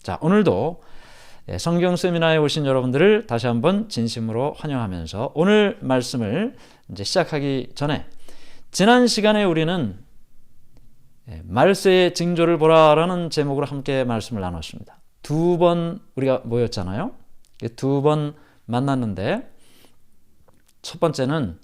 자, 오늘도 성경 세미나에 오신 여러분들을 다시 한번 진심으로 환영하면서 오늘 말씀을 이제 시작하기 전에 지난 시간에 우리는 말세의 징조를 보라라는 제목으로 함께 말씀을 나눴습니다. 두 번 우리가 모였잖아요. 두 번 만났는데 첫 번째는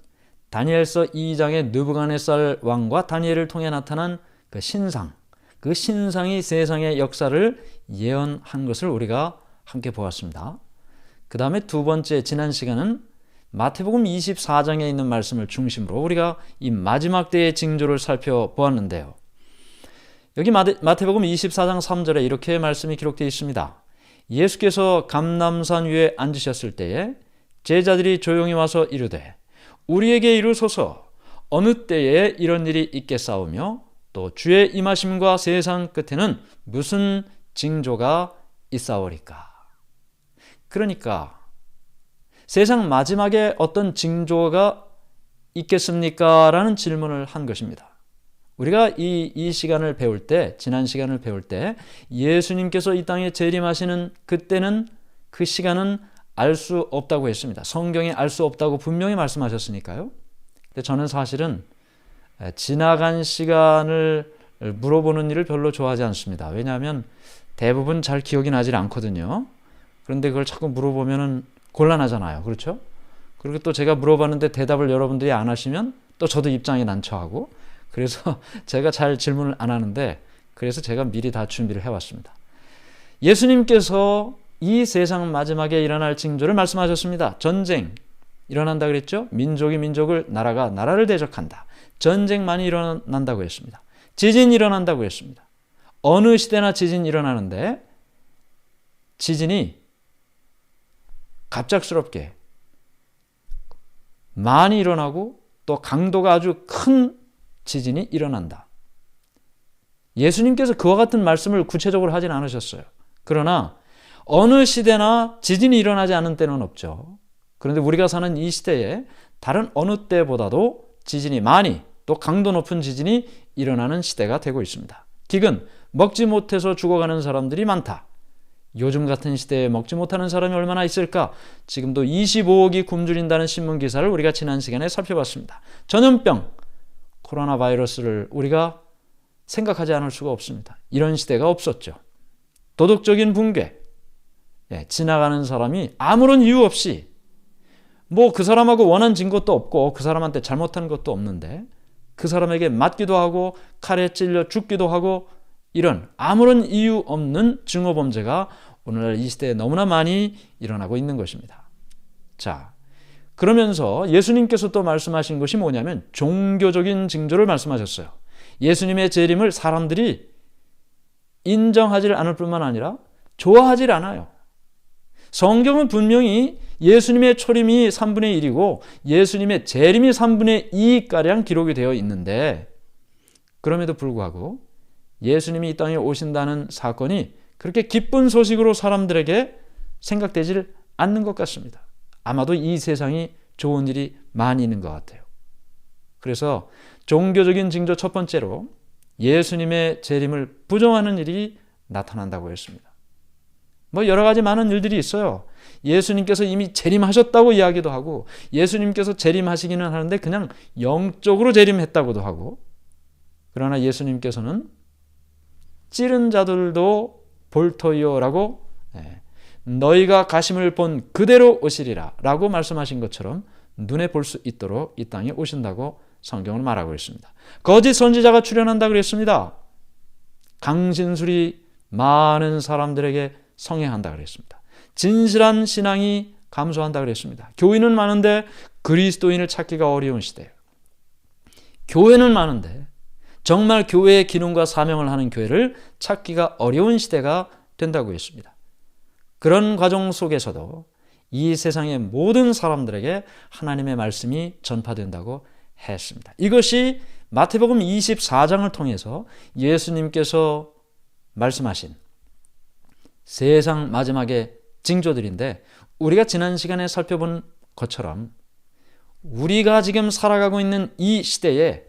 다니엘서 2장의 느부갓네살 왕과 다니엘을 통해 나타난 그 신상, 그 신상이 세상의 역사를 예언한 것을 우리가 함께 보았습니다. 그 다음에 두 번째 지난 시간은 마태복음 24장에 있는 말씀을 중심으로 우리가 이 마지막 때의 징조를 살펴보았는데요. 여기 마태복음 24장 3절에 이렇게 말씀이 기록되어 있습니다. 예수께서 감람산 위에 앉으셨을 때에 제자들이 조용히 와서 이르되 우리에게 이르소서 어느 때에 이런 일이 있겠사오며 또 주의 임하심과 세상 끝에는 무슨 징조가 있사오리까. 그러니까 세상 마지막에 어떤 징조가 있겠습니까? 라는 질문을 한 것입니다. 우리가 이 시간을 배울 때, 지난 시간을 배울 때 예수님께서 이 땅에 재림하시는 그때는, 그 시간은 알 수 없다고 했습니다. 성경에 알 수 없다고 분명히 말씀하셨으니까요. 근데 저는 사실은 지나간 시간을 물어보는 일을 별로 좋아하지 않습니다. 왜냐하면 대부분 잘 기억이 나질 않거든요. 그런데 그걸 자꾸 물어보면 곤란하잖아요. 그렇죠? 그리고 또 제가 물어봤는데 대답을 여러분들이 안 하시면 또 저도 입장이 난처하고, 그래서 제가 잘 질문을 안 하는데, 그래서 제가 미리 다 준비를 해왔습니다. 예수님께서 이 세상 마지막에 일어날 징조를 말씀하셨습니다. 전쟁 일어난다 그랬죠? 민족이 민족을, 나라가 나라를 대적한다. 전쟁 많이 일어난다고 했습니다. 지진 일어난다고 했습니다. 어느 시대나 지진 일어나는데 지진이 갑작스럽게 많이 일어나고 또 강도가 아주 큰 지진이 일어난다. 예수님께서 그와 같은 말씀을 구체적으로 하진 않으셨어요. 그러나 어느 시대나 지진이 일어나지 않은 때는 없죠. 그런데 우리가 사는 이 시대에 다른 어느 때보다도 지진이 많이, 또 강도 높은 지진이 일어나는 시대가 되고 있습니다. 기근, 먹지 못해서 죽어가는 사람들이 많다. 요즘 같은 시대에 먹지 못하는 사람이 얼마나 있을까? 지금도 25억이 굶주린다는 신문 기사를 우리가 지난 시간에 살펴봤습니다. 전염병, 코로나 바이러스를 우리가 생각하지 않을 수가 없습니다. 이런 시대가 없었죠. 도덕적인 붕괴, 지나가는 사람이 아무런 이유 없이 그 사람하고 원한 것도 없고 그 사람한테 잘못한 것도 없는데 그 사람에게 맞기도 하고 칼에 찔려 죽기도 하고, 이런 아무런 이유 없는 증오범죄가 오늘날 이 시대에 너무나 많이 일어나고 있는 것입니다. 자, 그러면서 예수님께서 또 말씀하신 것이 뭐냐면 종교적인 징조를 말씀하셨어요. 예수님의 재림을 사람들이 인정하지 않을 뿐만 아니라 좋아하지 않아요. 성경은 분명히 예수님의 초림이 3분의 1이고 예수님의 재림이 3분의 2가량 기록이 되어 있는데, 그럼에도 불구하고 예수님이 이 땅에 오신다는 사건이 그렇게 기쁜 소식으로 사람들에게 생각되질 않는 것 같습니다. 아마도 이 세상이 좋은 일이 많이 있는 것 같아요. 그래서 종교적인 징조 첫 번째로 예수님의 재림을 부정하는 일이 나타난다고 했습니다. 여러 가지 많은 일들이 있어요. 예수님께서 이미 재림하셨다고 이야기도 하고, 예수님께서 재림하시기는 하는데 그냥 영적으로 재림했다고도 하고, 그러나 예수님께서는 찌른 자들도 볼터이요라고, 너희가 가심을 본 그대로 오시리라 라고 말씀하신 것처럼 눈에 볼 수 있도록 이 땅에 오신다고 성경은 말하고 있습니다. 거짓 선지자가 출현한다 그랬습니다. 강신술이 많은 사람들에게 성행한다 그랬습니다. 진실한 신앙이 감소한다 그랬습니다. 교인은 많은데 그리스도인을 찾기가 어려운 시대예요. 교회는 많은데 정말 교회의 기능과 사명을 하는 교회를 찾기가 어려운 시대가 된다고 했습니다. 그런 과정 속에서도 이 세상의 모든 사람들에게 하나님의 말씀이 전파된다고 했습니다. 이것이 마태복음 24장을 통해서 예수님께서 말씀하신 세상 마지막의 징조들인데, 우리가 지난 시간에 살펴본 것처럼 우리가 지금 살아가고 있는 이 시대에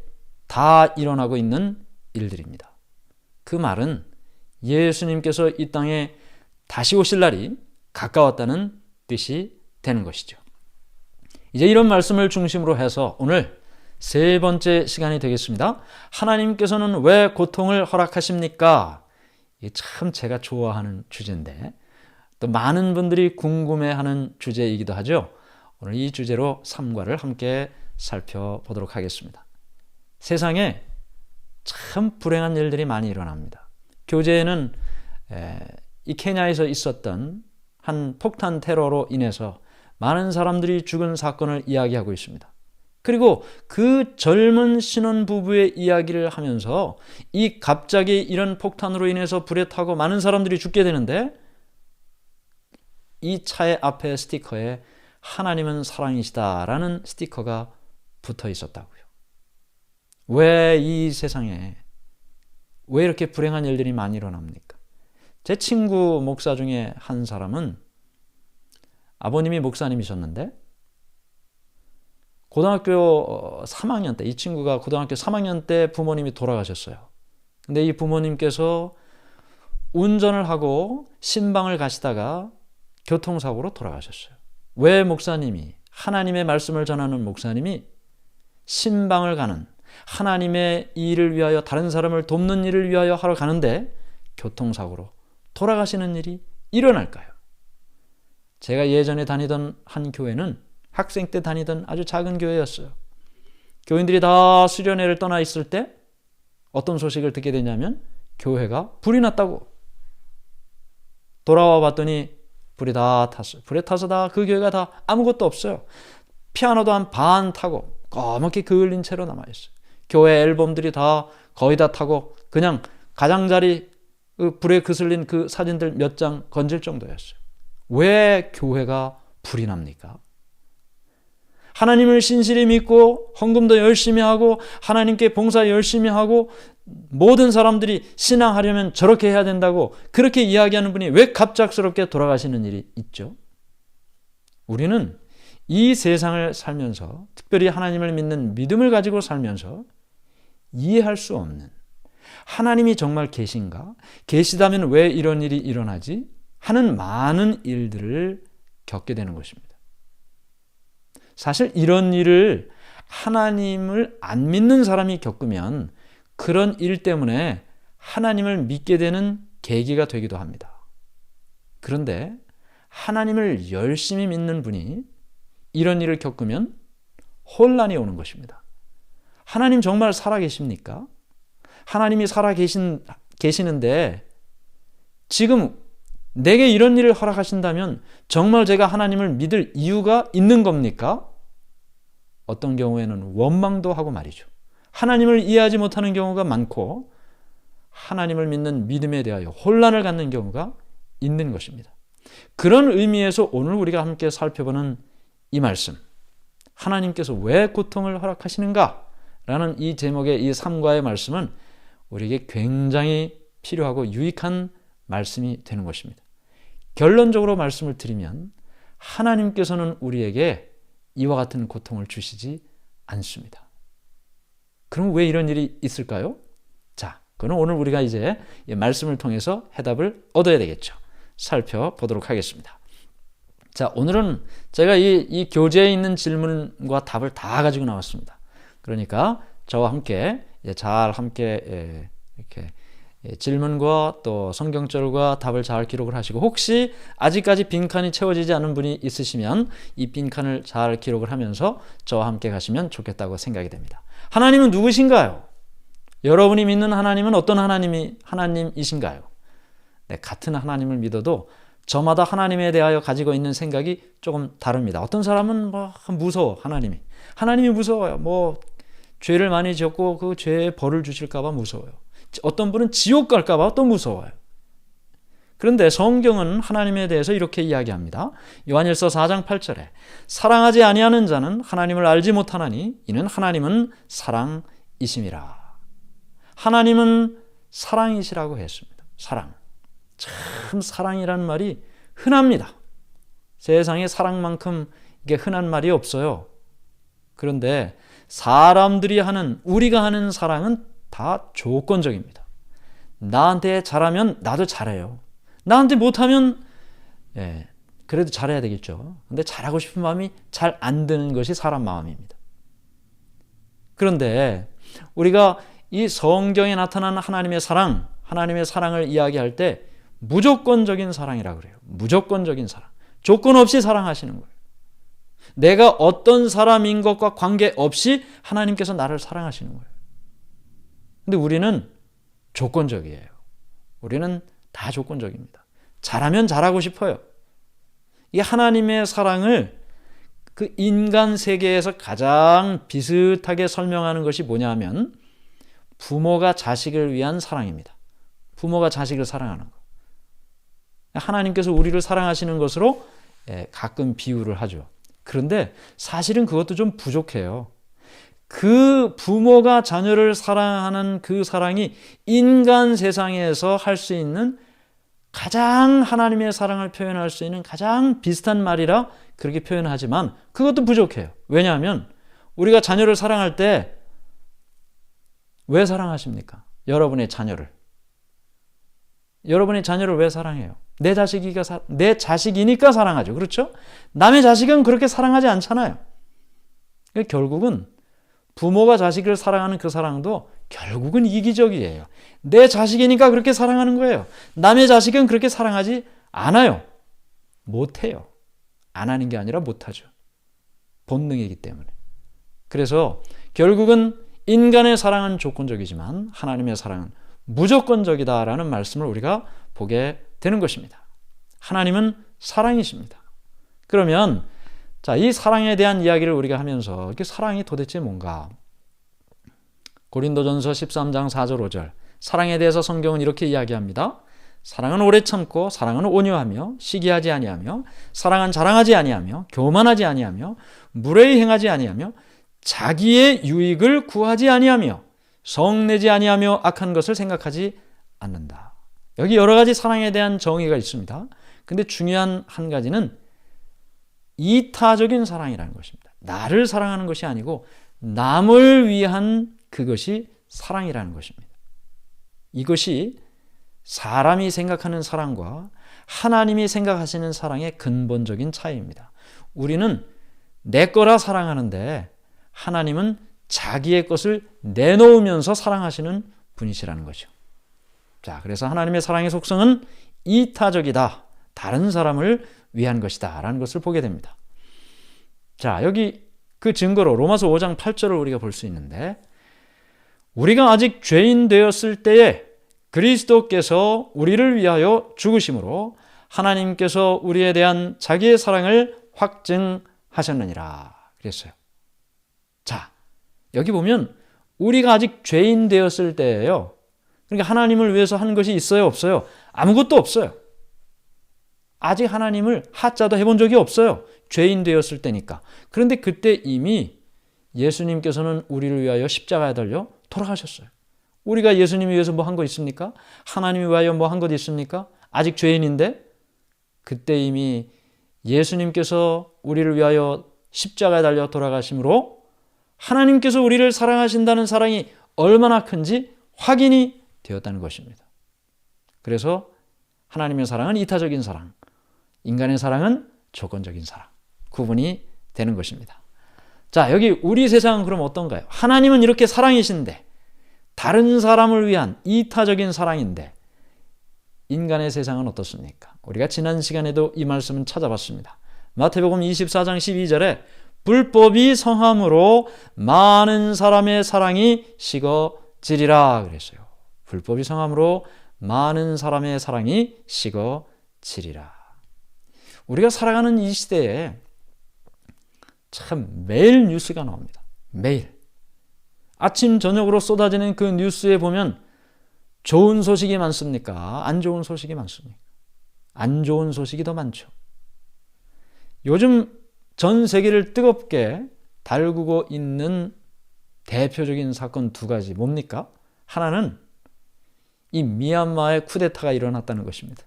다 일어나고 있는 일들입니다. 그 말은 예수님께서 이 땅에 다시 오실 날이 가까웠다는 뜻이 되는 것이죠. 이제 이런 말씀을 중심으로 해서 오늘 세 번째 시간이 되겠습니다. 하나님께서는 왜 고통을 허락하십니까? 이게 참 제가 좋아하는 주제인데 또 많은 분들이 궁금해하는 주제이기도 하죠. 오늘 이 주제로 삼과를 함께 살펴보도록 하겠습니다. 세상에 참 불행한 일들이 많이 일어납니다. 교재에는 이 케냐에서 있었던 한 폭탄 테러로 인해서 많은 사람들이 죽은 사건을 이야기하고 있습니다. 그리고 그 젊은 신혼부부의 이야기를 하면서 이 갑자기 이런 폭탄으로 인해서 불에 타고 많은 사람들이 죽게 되는데 이 차의 앞에 스티커에 하나님은 사랑이시다라는 스티커가 붙어 있었다고요. 왜 이 세상에 왜 이렇게 불행한 일들이 많이 일어납니까? 제 친구 목사 중에 한 사람은 아버님이 목사님이셨는데 고등학교 3학년 때, 이 친구가 고등학교 3학년 때 부모님이 돌아가셨어요. 근데 이 부모님께서 운전을 하고 신방을 가시다가 교통사고로 돌아가셨어요. 왜 목사님이, 하나님의 말씀을 전하는 목사님이 신방을 가는, 하나님의 일을 위하여 다른 사람을 돕는 일을 위하여 하러 가는데 교통사고로 돌아가시는 일이 일어날까요? 제가 예전에 다니던 한 교회는 학생 때 다니던 아주 작은 교회였어요. 교인들이 다 수련회를 떠나 있을 때 어떤 소식을 듣게 되냐면 교회가 불이 났다고. 돌아와 봤더니 불이 다 탔어요. 불에 타서 다 그 교회가 다 아무것도 없어요. 피아노도 한 반 타고 검게 그을린 채로 남아있어요. 교회 앨범들이 다 거의 다 타고 그냥 가장자리 그 불에 그슬린 그 사진들 몇 장 건질 정도였어요. 왜 교회가 불이 납니까? 하나님을 신실히 믿고 헌금도 열심히 하고 하나님께 봉사 열심히 하고 모든 사람들이 신앙하려면 저렇게 해야 된다고 그렇게 이야기하는 분이 왜 갑작스럽게 돌아가시는 일이 있죠? 우리는 이 세상을 살면서 특별히 하나님을 믿는 믿음을 가지고 살면서 이해할 수 없는 하나님이 정말 계신가? 계시다면 왜 이런 일이 일어나지? 하는 많은 일들을 겪게 되는 것입니다. 사실 이런 일을 하나님을 안 믿는 사람이 겪으면 그런 일 때문에 하나님을 믿게 되는 계기가 되기도 합니다. 그런데 하나님을 열심히 믿는 분이 이런 일을 겪으면 혼란이 오는 것입니다. 하나님 정말 살아계십니까? 하나님이 살아계시는데 지금 내게 이런 일을 허락하신다면 정말 제가 하나님을 믿을 이유가 있는 겁니까? 어떤 경우에는 원망도 하고 말이죠. 하나님을 이해하지 못하는 경우가 많고 하나님을 믿는 믿음에 대하여 혼란을 갖는 경우가 있는 것입니다. 그런 의미에서 오늘 우리가 함께 살펴보는 이 말씀, 하나님께서 왜 고통을 허락하시는가? 라는 이 제목의 이 3과의 말씀은 우리에게 굉장히 필요하고 유익한 말씀이 되는 것입니다. 결론적으로 말씀을 드리면 하나님께서는 우리에게 이와 같은 고통을 주시지 않습니다. 그럼 왜 이런 일이 있을까요? 자, 그건 오늘 우리가 이제 이 말씀을 통해서 해답을 얻어야 되겠죠. 살펴보도록 하겠습니다. 자, 오늘은 제가 이 교재에 있는 질문과 답을 다 가지고 나왔습니다. 그러니까 저와 함께 잘 함께 이렇게 질문과 또 성경절과 답을 잘 기록을 하시고 혹시 아직까지 빈칸이 채워지지 않은 분이 있으시면 이 빈칸을 잘 기록을 하면서 저와 함께 가시면 좋겠다고 생각이 됩니다. 하나님은 누구신가요? 여러분이 믿는 하나님은 어떤 하나님이신가요? 네, 같은 하나님을 믿어도 저마다 하나님에 대하여 가지고 있는 생각이 조금 다릅니다. 어떤 사람은 무서워, 하나님이 무서워요. 죄를 많이 지었고 그 죄에 벌을 주실까 봐 무서워요. 어떤 분은 지옥 갈까 봐 또 무서워요. 그런데 성경은 하나님에 대해서 이렇게 이야기합니다. 요한일서 4장 8절에 사랑하지 아니하는 자는 하나님을 알지 못하나니 이는 하나님은 사랑이심이라. 하나님은 사랑이시라고 했습니다. 사랑. 참 사랑이라는 말이 흔합니다. 세상에 사랑만큼 이게 흔한 말이 없어요. 그런데 사람들이 하는, 우리가 하는 사랑은 다 조건적입니다. 나한테 잘하면 나도 잘해요. 나한테 못하면 그래도 잘해야 되겠죠. 근데 잘하고 싶은 마음이 잘 안 드는 것이 사람 마음입니다. 그런데 우리가 이 성경에 나타나는 하나님의 사랑, 하나님의 사랑을 이야기할 때 무조건적인 사랑이라고 그래요. 무조건적인 사랑. 조건 없이 사랑하시는 거예요. 내가 어떤 사람인 것과 관계없이 하나님께서 나를 사랑하시는 거예요. 근데 우리는 조건적이에요. 우리는 다 조건적입니다. 잘하면 잘하고 싶어요. 이 하나님의 사랑을 그 인간 세계에서 가장 비슷하게 설명하는 것이 뭐냐면 부모가 자식을 위한 사랑입니다. 부모가 자식을 사랑하는 것. 하나님께서 우리를 사랑하시는 것으로 가끔 비유를 하죠. 그런데 사실은 그것도 좀 부족해요. 그 부모가 자녀를 사랑하는 그 사랑이 인간 세상에서 할 수 있는 가장 하나님의 사랑을 표현할 수 있는 가장 비슷한 말이라 그렇게 표현하지만 그것도 부족해요. 왜냐하면 우리가 자녀를 사랑할 때 왜 사랑하십니까? 여러분의 자녀를. 여러분의 자녀를 왜 사랑해요? 내 자식이니까 사랑하죠. 그렇죠? 남의 자식은 그렇게 사랑하지 않잖아요. 결국은 부모가 자식을 사랑하는 그 사랑도 결국은 이기적이에요. 내 자식이니까 그렇게 사랑하는 거예요. 남의 자식은 그렇게 사랑하지 않아요. 못해요. 안 하는 게 아니라 못하죠. 본능이기 때문에. 그래서 결국은 인간의 사랑은 조건적이지만 하나님의 사랑은 무조건적이다라는 말씀을 우리가 보게 되는 것입니다. 하나님은 사랑이십니다. 그러면 이 사랑에 대한 이야기를 우리가 하면서 이게 사랑이 도대체 뭔가? 고린도전서 13장 4절 5절 사랑에 대해서 성경은 이렇게 이야기합니다. 사랑은 오래 참고 사랑은 온유하며 시기하지 아니하며 사랑은 자랑하지 아니하며 교만하지 아니하며 무례히 행하지 아니하며 자기의 유익을 구하지 아니하며 성내지 아니하며 악한 것을 생각하지 않는다. 여기 여러 가지 사랑에 대한 정의가 있습니다. 근데 중요한 한 가지는 이타적인 사랑이라는 것입니다. 나를 사랑하는 것이 아니고 남을 위한 그것이 사랑이라는 것입니다. 이것이 사람이 생각하는 사랑과 하나님이 생각하시는 사랑의 근본적인 차이입니다. 우리는 내 거라 사랑하는데 하나님은 자기의 것을 내놓으면서 사랑하시는 분이시라는 거죠. 자, 그래서 하나님의 사랑의 속성은 이타적이다. 다른 사람을 위한 것이다. 라는 것을 보게 됩니다. 자, 여기 그 증거로 로마서 5장 8절을 우리가 볼 수 있는데 우리가 아직 죄인 되었을 때에 그리스도께서 우리를 위하여 죽으심으로 하나님께서 우리에 대한 자기의 사랑을 확증하셨느니라 그랬어요. 자, 여기 보면 우리가 아직 죄인 되었을 때예요. 그러니까 하나님을 위해서 한 것이 있어요, 없어요? 아무것도 없어요. 아직 하나님을 하자도 해본 적이 없어요. 죄인 되었을 때니까. 그런데 그때 이미 예수님께서는 우리를 위하여 십자가에 달려 돌아가셨어요. 우리가 예수님 위해서 뭐 한 거 있습니까? 하나님을 위하여 뭐 한 것 있습니까? 아직 죄인인데 그때 이미 예수님께서 우리를 위하여 십자가에 달려 돌아가심으로 하나님께서 우리를 사랑하신다는 사랑이 얼마나 큰지 확인이 되었다는 것입니다. 그래서 하나님의 사랑은 이타적인 사랑, 인간의 사랑은 조건적인 사랑, 구분이 되는 것입니다. 자, 여기 우리 세상은 그럼 어떤가요? 하나님은 이렇게 사랑이신데 다른 사람을 위한 이타적인 사랑인데 인간의 세상은 어떻습니까? 우리가 지난 시간에도 이 말씀은 찾아봤습니다. 마태복음 24장 12절에 불법이 성함으로 많은 사람의 사랑이 식어지리라 그랬어요. 불법이 성함으로 많은 사람의 사랑이 식어지리라. 우리가 살아가는 이 시대에 참 매일 뉴스가 나옵니다. 매일. 아침 저녁으로 쏟아지는 그 뉴스에 보면 좋은 소식이 많습니까? 안 좋은 소식이 많습니까? 안 좋은 소식이 더 많죠. 요즘 전 세계를 뜨겁게 달구고 있는 대표적인 사건 두 가지 뭡니까? 하나는 이 미얀마의 쿠데타가 일어났다는 것입니다.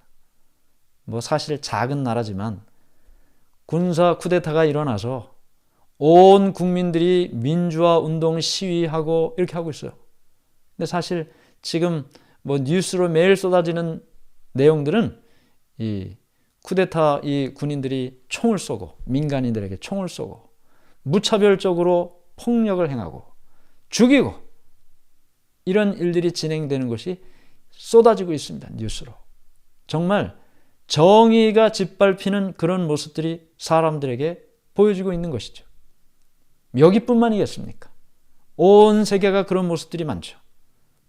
뭐 사실 작은 나라지만 군사 쿠데타가 일어나서 온 국민들이 민주화 운동 시위하고 이렇게 하고 있어요. 근데 사실 지금 뭐 뉴스로 매일 쏟아지는 내용들은 이 쿠데타 이 군인들이 총을 쏘고 민간인들에게 총을 쏘고 무차별적으로 폭력을 행하고 죽이고 이런 일들이 진행되는 것이 쏟아지고 있습니다. 뉴스로. 정말 정의가 짓밟히는 그런 모습들이 사람들에게 보여지고 있는 것이죠. 여기뿐만이겠습니까? 온 세계가 그런 모습들이 많죠.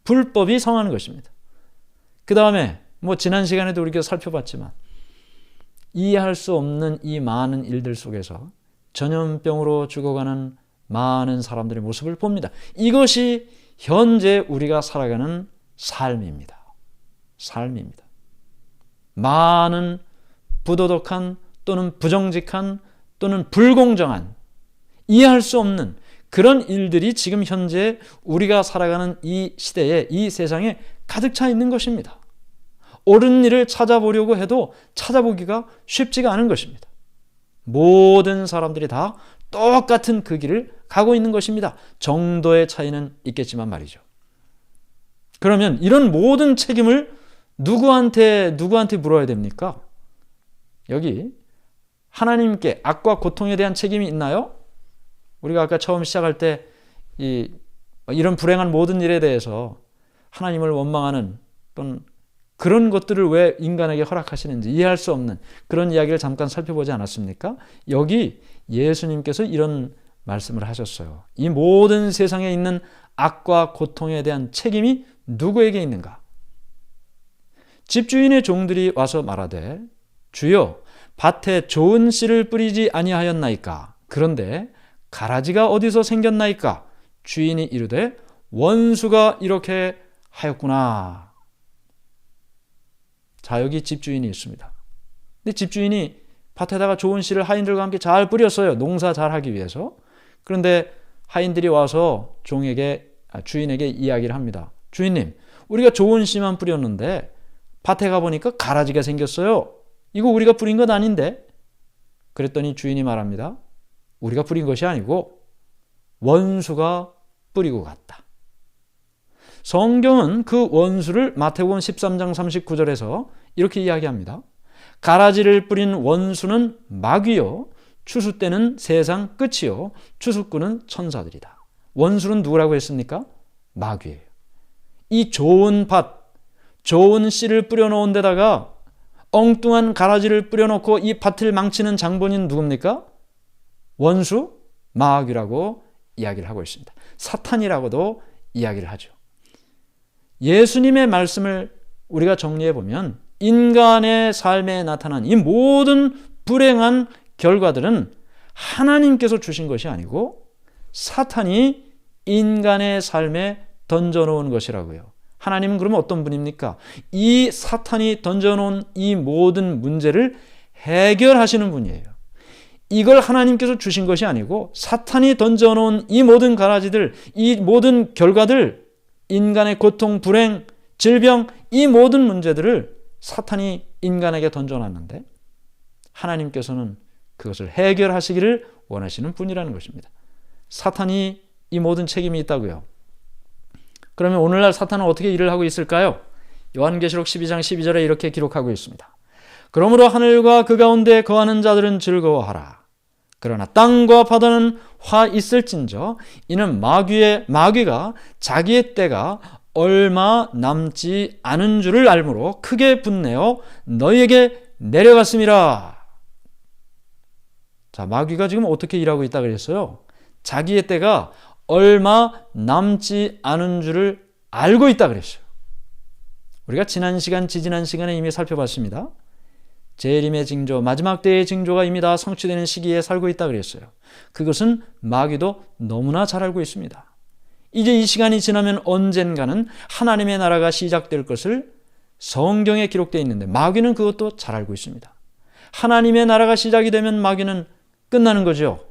불법이 성하는 것입니다. 그 다음에 지난 시간에도 우리가 살펴봤지만 이해할 수 없는 이 많은 일들 속에서 전염병으로 죽어가는 많은 사람들의 모습을 봅니다. 이것이 현재 우리가 살아가는 삶입니다. 삶입니다. 많은 부도덕한 또는 부정직한 또는 불공정한 이해할 수 없는 그런 일들이 지금 현재 우리가 살아가는 이 시대에 이 세상에 가득 차 있는 것입니다. 옳은 일을 찾아보려고 해도 찾아보기가 쉽지가 않은 것입니다. 모든 사람들이 다 똑같은 그 길을 가고 있는 것입니다. 정도의 차이는 있겠지만 말이죠. 그러면 이런 모든 책임을 누구한테 물어야 됩니까? 여기 하나님께 악과 고통에 대한 책임이 있나요? 우리가 아까 처음 시작할 때 이런 불행한 모든 일에 대해서 하나님을 원망하는 또는 그런 것들을 왜 인간에게 허락하시는지 이해할 수 없는 그런 이야기를 잠깐 살펴보지 않았습니까? 여기 예수님께서 이런 말씀을 하셨어요. 이 모든 세상에 있는 악과 고통에 대한 책임이 누구에게 있는가? 집주인의 종들이 와서 말하되 주여 밭에 좋은 씨를 뿌리지 아니하였나이까? 그런데 가라지가 어디서 생겼나이까? 주인이 이르되 원수가 이렇게 하였구나. 자, 여기 집주인이 있습니다. 근데 집주인이 밭에다가 좋은 씨를 하인들과 함께 잘 뿌렸어요. 농사 잘 하기 위해서. 그런데 하인들이 와서 주인에게 이야기를 합니다. 주인님, 우리가 좋은 씨만 뿌렸는데 밭에 가보니까 가라지가 생겼어요. 이거 우리가 뿌린 건 아닌데? 그랬더니 주인이 말합니다. 우리가 뿌린 것이 아니고 원수가 뿌리고 갔다. 성경은 그 원수를 마태복음 13장 39절에서 이렇게 이야기합니다. 가라지를 뿌린 원수는 마귀요 추수 때는 세상 끝이요 추수꾼은 천사들이다. 원수는 누구라고 했습니까? 마귀예요. 이 좋은 밭, 좋은 씨를 뿌려놓은 데다가 엉뚱한 가라지를 뿌려놓고 이 밭을 망치는 장본인 누굽니까? 원수, 마귀라고 이야기를 하고 있습니다. 사탄이라고도 이야기를 하죠. 예수님의 말씀을 우리가 정리해 보면 인간의 삶에 나타난 이 모든 불행한 결과들은 하나님께서 주신 것이 아니고 사탄이 인간의 삶에 던져놓은 것이라고요. 하나님은 그러면 어떤 분입니까? 이 사탄이 던져놓은 이 모든 문제를 해결하시는 분이에요. 이걸 하나님께서 주신 것이 아니고 사탄이 던져놓은 이 모든 가라지들, 이 모든 결과들, 인간의 고통, 불행, 질병, 이 모든 문제들을 사탄이 인간에게 던져놨는데 하나님께서는 그것을 해결하시기를 원하시는 분이라는 것입니다. 사탄이 이 모든 책임이 있다고요. 그러면 오늘날 사탄은 어떻게 일을 하고 있을까요? 요한계시록 12장 12절에 이렇게 기록하고 있습니다. 그러므로 하늘과 그 가운데 거하는 자들은 즐거워하라. 그러나 땅과 바다는 화 있을진저 이는 마귀가 자기의 때가 얼마 남지 않은 줄을 알므로 크게 분내어 너희에게 내려갔음이라. 자, 마귀가 지금 어떻게 일하고 있다 그랬어요? 자기의 때가 얼마 남지 않은 줄을 알고 있다 그랬어요. 우리가 지지난 시간에 이미 살펴봤습니다. 재림의 징조, 마지막 때의 징조가 이미 다 성취되는 시기에 살고 있다 그랬어요. 그것은 마귀도 너무나 잘 알고 있습니다. 이제 이 시간이 지나면 언젠가는 하나님의 나라가 시작될 것을 성경에 기록되어 있는데 마귀는 그것도 잘 알고 있습니다. 하나님의 나라가 시작이 되면 마귀는 끝나는 거죠.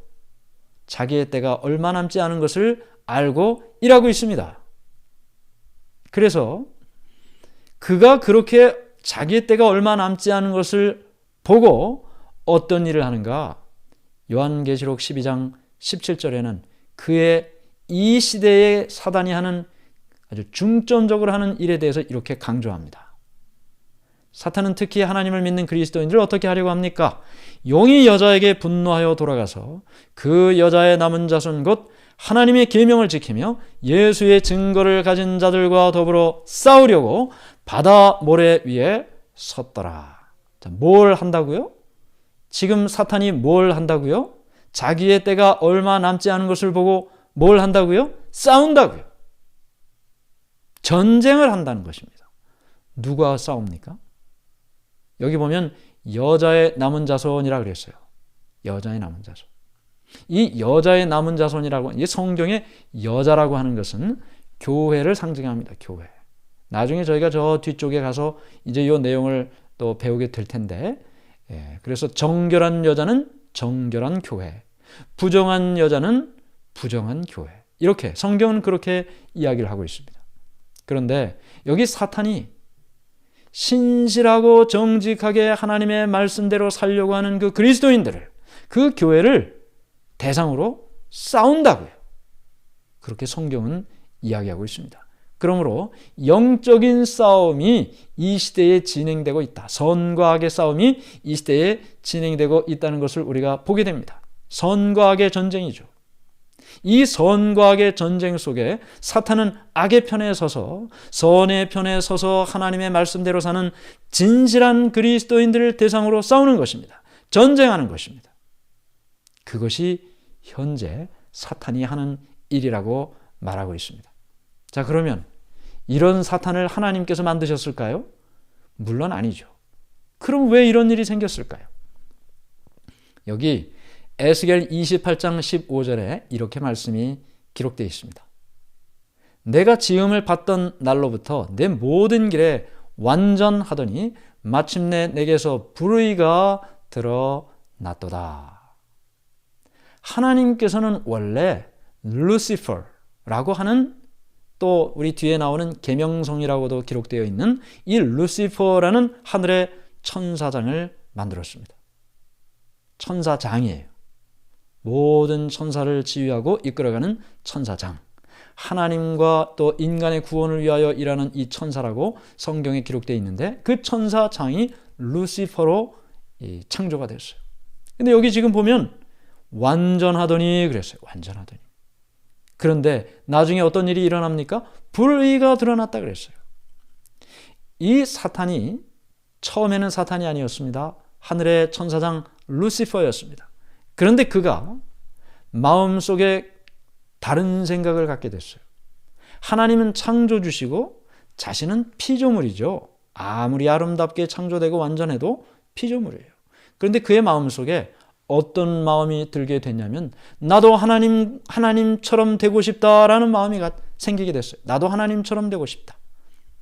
자기의 때가 얼마 남지 않은 것을 알고 일하고 있습니다. 그래서 그가 그렇게 자기의 때가 얼마 남지 않은 것을 보고 어떤 일을 하는가? 요한계시록 12장 17절에는 그의 이 시대의 사단이 하는 아주 중점적으로 하는 일에 대해서 이렇게 강조합니다. 사탄은 특히 하나님을 믿는 그리스도인들을 어떻게 하려고 합니까? 용이 여자에게 분노하여 돌아가서 그 여자의 남은 자손 곧 하나님의 계명을 지키며 예수의 증거를 가진 자들과 더불어 싸우려고 바다 모래 위에 섰더라. 자, 뭘 한다고요? 지금 사탄이 뭘 한다고요? 자기의 때가 얼마 남지 않은 것을 보고 뭘 한다고요? 싸운다고요. 전쟁을 한다는 것입니다. 누가 싸웁니까? 여기 보면 여자의 남은 자손이라 그랬어요. 여자의 남은 자손. 이 여자의 남은 자손이라고, 이 성경의 여자라고 하는 것은 교회를 상징합니다. 교회. 나중에 저희가 저 뒤쪽에 가서 이제 이 내용을 또 배우게 될 텐데, 그래서 정결한 여자는 정결한 교회, 부정한 여자는 부정한 교회. 이렇게 성경은 그렇게 이야기를 하고 있습니다. 그런데 여기 사탄이 신실하고 정직하게 하나님의 말씀대로 살려고 하는 그 그리스도인들을, 그 교회를 대상으로 싸운다고요. 그렇게 성경은 이야기하고 있습니다. 그러므로 영적인 싸움이 이 시대에 진행되고 있다. 선과 악의 싸움이 이 시대에 진행되고 있다는 것을 우리가 보게 됩니다. 선과 악의 전쟁이죠. 이 선과 악의 전쟁 속에 사탄은 악의 편에 서서 선의 편에 서서 하나님의 말씀대로 사는 진실한 그리스도인들을 대상으로 싸우는 것입니다. 전쟁하는 것입니다. 그것이 현재 사탄이 하는 일이라고 말하고 있습니다. 자, 그러면 이런 사탄을 하나님께서 만드셨을까요? 물론 아니죠. 그럼 왜 이런 일이 생겼을까요? 여기 에스겔 28장 15절에 이렇게 말씀이 기록되어 있습니다. 내가 지음을 받던 날로부터 내 모든 길에 완전하더니 마침내 내게서 불의가 드러났도다. 하나님께서는 원래 루시퍼라고 하는, 또 우리 뒤에 나오는 계명성이라고도 기록되어 있는 이 루시퍼라는 하늘의 천사장을 만들었습니다. 천사장이에요. 모든 천사를 지휘하고 이끌어가는 천사장. 하나님과 또 인간의 구원을 위하여 일하는 이 천사라고 성경에 기록되어 있는데, 그 천사장이 루시퍼로 창조가 됐어요. 근데 여기 지금 보면 완전하더니 그랬어요. 완전하더니. 그런데 나중에 어떤 일이 일어납니까? 불의가 드러났다 그랬어요. 이 사탄이 처음에는 사탄이 아니었습니다. 하늘의 천사장 루시퍼였습니다. 그런데 그가 마음속에 다른 생각을 갖게 됐어요. 하나님은 창조주시고 자신은 피조물이죠. 아무리 아름답게 창조되고 완전해도 피조물이에요. 그런데 그의 마음속에 어떤 마음이 들게 됐냐면, 나도 하나님처럼 되고 싶다라는 마음이 생기게 됐어요. 나도 하나님처럼 되고 싶다.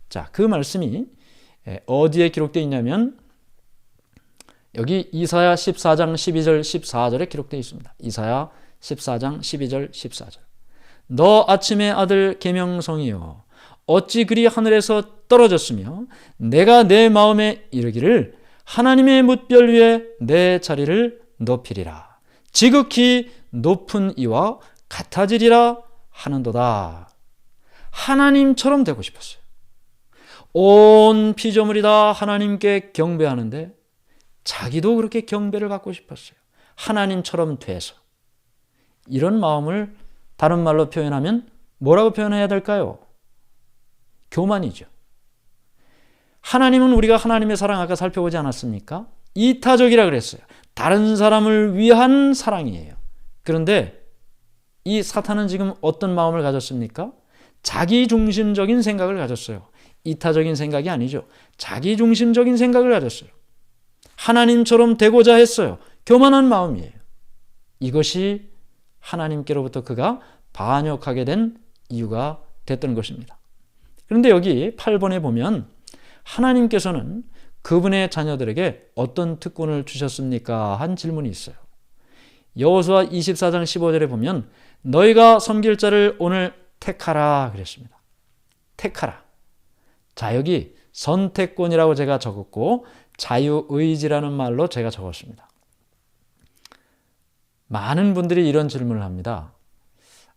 자, 그 말씀이 어디에 기록되어 있냐면 여기 이사야 14장 12절 14절에 기록되어 있습니다. 이사야 14장 12절 14절. 너 아침의 아들 계명성이여, 어찌 그리 하늘에서 떨어졌으며 내가 내 마음에 이르기를 하나님의 뭇별 위에 내 자리를 높이리라. 지극히 높은 이와 같아지리라 하는도다. 하나님처럼 되고 싶었어요. 온 피조물이 다 하나님께 경배하는데 자기도 그렇게 경배를 받고 싶었어요. 하나님처럼 돼서. 이런 마음을 다른 말로 표현하면 뭐라고 표현해야 될까요? 교만이죠. 하나님은, 우리가 하나님의 사랑 아까 살펴보지 않았습니까? 이타적이라 그랬어요. 다른 사람을 위한 사랑이에요. 그런데 이 사탄은 지금 어떤 마음을 가졌습니까? 자기중심적인 생각을 가졌어요. 이타적인 생각이 아니죠. 자기중심적인 생각을 가졌어요. 하나님처럼 되고자 했어요. 교만한 마음이에요. 이것이 하나님께로부터 그가 반역하게 된 이유가 됐던 것입니다. 그런데 여기 8번에 보면 하나님께서는 그분의 자녀들에게 어떤 특권을 주셨습니까? 한 질문이 있어요. 여호수아 24장 15절에 보면 너희가 섬길 자를 오늘 택하라 그랬습니다. 택하라. 자, 여기 선택권이라고 제가 적었고 자유의지라는 말로 제가 적었습니다. 많은 분들이 이런 질문을 합니다.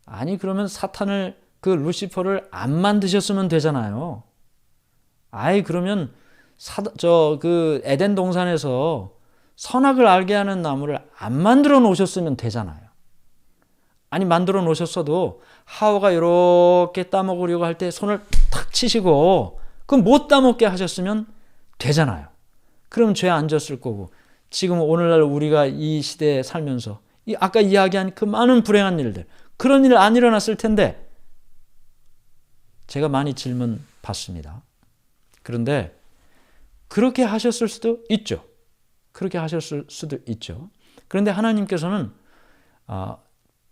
아니, 그러면 사탄을, 그 루시퍼를 안 만드셨으면 되잖아요. 아이, 그러면 그 에덴 동산에서 선악을 알게 하는 나무를 안 만들어 놓으셨으면 되잖아요. 아니 만들어 놓으셨어도 하와가 이렇게 따먹으려고 할 때 손을 탁 치시고 그 못 따먹게 하셨으면 되잖아요. 그럼 죄 안 졌을 거고 지금 오늘날 우리가 이 시대에 살면서 아까 이야기한 그 많은 불행한 일들 그런 일 안 일어났을 텐데 제가 많이 질문 받습니다. 그런데 그렇게 하셨을 수도 있죠. 그렇게 하셨을 수도 있죠. 그런데 하나님께서는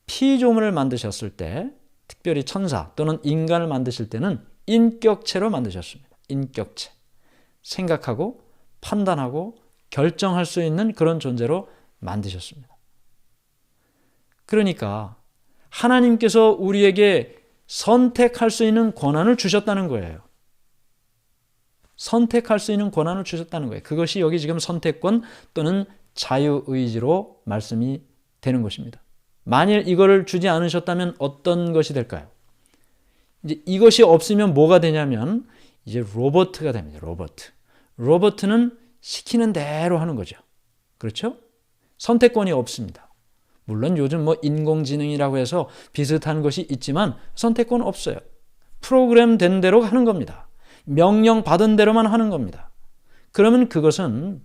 피조물을 만드셨을 때 특별히 천사 또는 인간을 만드실 때는 인격체로 만드셨습니다. 인격체. 생각하고 판단하고 결정할 수 있는 그런 존재로 만드셨습니다. 그러니까 하나님께서 우리에게 선택할 수 있는 권한을 주셨다는 거예요. 선택할 수 있는 권한을 주셨다는 거예요. 그것이 여기 지금 선택권 또는 자유의지로 말씀이 되는 것입니다. 만일 이거를 주지 않으셨다면 어떤 것이 될까요? 이제 이것이 없으면 뭐가 되냐면 이제 로봇가 됩니다. 로봇은 시키는 대로 하는 거죠. 그렇죠? 선택권이 없습니다. 물론 요즘 인공지능이라고 해서 비슷한 것이 있지만 선택권 없어요. 프로그램 된 대로 하는 겁니다. 명령 받은 대로만 하는 겁니다. 그러면 그것은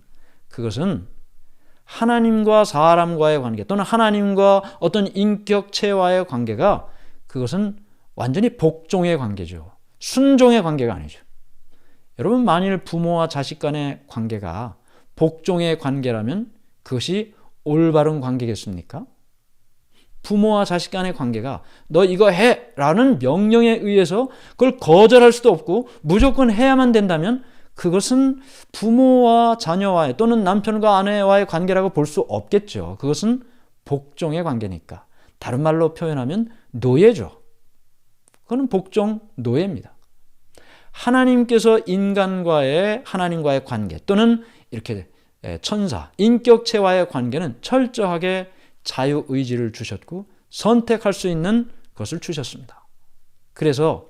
하나님과 사람과의 관계 또는 하나님과 어떤 인격체와의 관계가 그것은 완전히 복종의 관계죠. 순종의 관계가 아니죠. 여러분 만일 부모와 자식 간의 관계가 복종의 관계라면 그것이 올바른 관계겠습니까? 부모와 자식 간의 관계가 너 이거 해 라는 명령에 의해서 그걸 거절할 수도 없고 무조건 해야만 된다면 그것은 부모와 자녀와의 또는 남편과 아내와의 관계라고 볼 수 없겠죠. 그것은 복종의 관계니까. 다른 말로 표현하면 노예죠. 그건 복종 노예입니다. 하나님께서 하나님과의 관계 또는 이렇게 천사, 인격체와의 관계는 철저하게 자유의지를 주셨고 선택할 수 있는 것을 주셨습니다. 그래서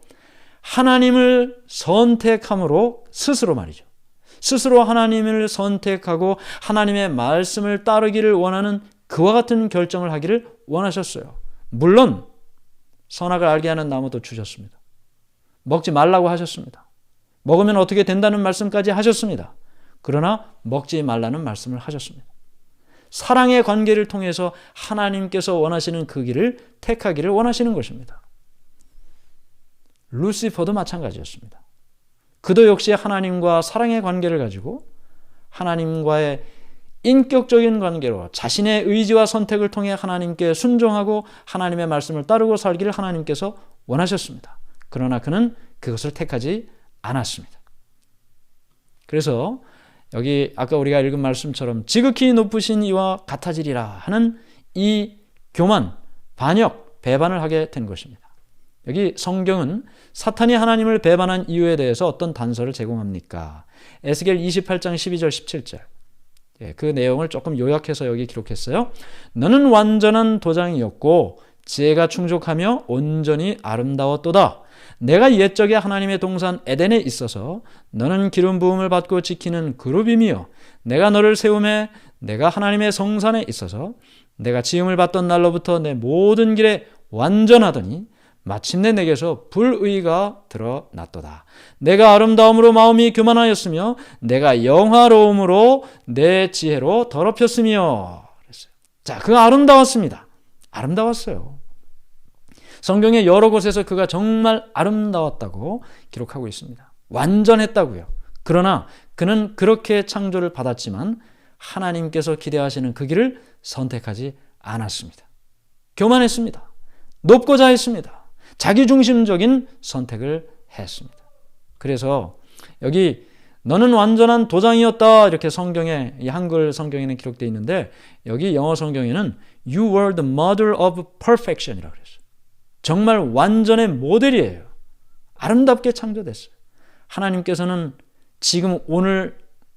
하나님을 선택함으로 스스로 말이죠. 스스로 하나님을 선택하고 하나님의 말씀을 따르기를 원하는 그와 같은 결정을 하기를 원하셨어요. 물론 선악을 알게 하는 나무도 주셨습니다. 먹지 말라고 하셨습니다. 먹으면 어떻게 된다는 말씀까지 하셨습니다. 그러나 먹지 말라는 말씀을 하셨습니다. 사랑의 관계를 통해서 하나님께서 원하시는 그 길을 택하기를 원하시는 것입니다. 루시퍼도 마찬가지였습니다. 그도 역시 하나님과 사랑의 관계를 가지고 하나님과의 인격적인 관계로 자신의 의지와 선택을 통해 하나님께 순종하고 하나님의 말씀을 따르고 살기를 하나님께서 원하셨습니다. 그러나 그는 그것을 택하지 않았습니다. 그래서 여기 아까 우리가 읽은 말씀처럼 지극히 높으신 이와 같아지리라 하는 이 교만, 반역, 배반을 하게 된 것입니다. 여기 성경은 사탄이 하나님을 배반한 이유에 대해서 어떤 단서를 제공합니까? 에스겔 28장 12절 17절. 그 내용을 조금 요약해서 여기 기록했어요. 너는 완전한 도장이었고 지혜가 충족하며 온전히 아름다웠도다. 내가 옛적에 하나님의 동산 에덴에 있어서 너는 기름 부음을 받고 지키는 그룹이며 내가 너를 세우매 내가 하나님의 성산에 있어서 내가 지음을 받던 날로부터 내 모든 길에 완전하더니 마침내 내게서 불의가 드러났도다. 내가 아름다움으로 마음이 교만하였으며 내가 영화로움으로 내 지혜로 더럽혔으며 그랬어요. 자, 그가 아름다웠습니다. 아름다웠어요. 성경의 여러 곳에서 그가 정말 아름다웠다고 기록하고 있습니다. 완전했다고요. 그러나 그는 그렇게 창조를 받았지만 하나님께서 기대하시는 그 길을 선택하지 않았습니다. 교만했습니다. 높고자 했습니다. 자기중심적인 선택을 했습니다. 그래서 여기 너는 완전한 도장이었다 이렇게 성경에 이 한글 성경에는 기록되어 있는데 여기 영어 성경에는 You were the mother of perfection이라고 그랬어요. 정말 완전의 모델이에요. 아름답게 창조됐어요. 하나님께서는 지금